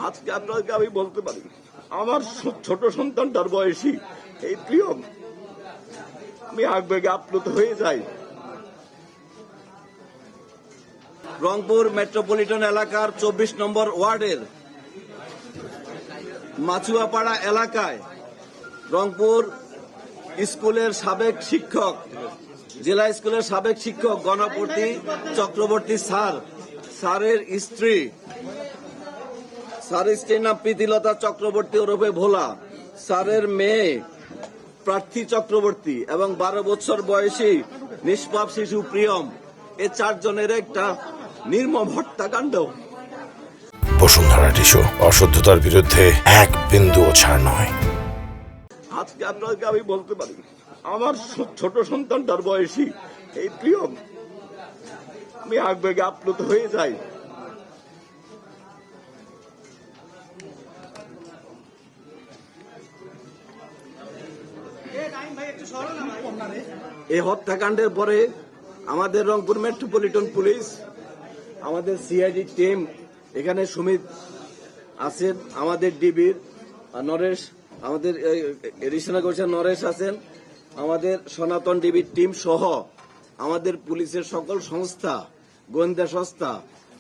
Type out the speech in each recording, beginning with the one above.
আজকে আপনাকে আমি বলতে পারি, আমার ছোট সন্তানটার বয়সী এই প্রিয়ম, আমি আবেগে আপ্লুত হয়ে যাই। রংপুর মেট্রোপলিটন এলাকার 24 নম্বর ওয়ার্ডের মাচুয়াপাড়া এলাকায় রংপুর স্কুলের সাবেক শিক্ষক, জেলা স্কুলের সাবেক শিক্ষক গণপতি চক্রবর্তী স্যারের স্ত্রীর নাম প্রীতিলতা চক্রবর্তী ওরফে ভোলা, স্যারের মেয়ে প্রার্থী চক্রবর্তী এবং 12 বছর বয়সী নিষ্পাপ শিশু প্রিয়ম, এ 4 জনের একটা নির্মম হত্যাকাণ্ড। বসুন্ধরা টিস্যু, অশুদ্ধতার বিরুদ্ধে এক বিন্দুও ছাড় নয়। আজকে আপনাকে আমি বলতে পারি, আমার ছোট সন্তানটার বয়সী এই প্রিয়ম, আমি আবেগে আপ্লুত হয়ে যাই। এই হত্যাকাণ্ডের পরে আমাদের রংপুর মেট্রোপলিটন পুলিশ, আমাদের সিআইডি টিম, এখানে সুমিত আছেন, আমাদের ডিবির নরেশ, আমাদের এডিশনাল কমিশনার নরেশ আছেন, আমাদের সনাতন ডিবির টিম সহ আমাদের পুলিশের সকল সংস্থা, গোয়েন্দা সংস্থা,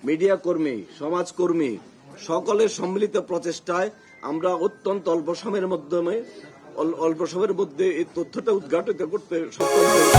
মিডিয়া কর্মী, সমাজকর্মী সকলের সম্মিলিত প্রচেষ্টায় আমরা অত্যন্ত অল্প সময়ের মধ্যে এই তথ্যটা উদ্ঘাটিত করতে সক্ষম হয়েছি।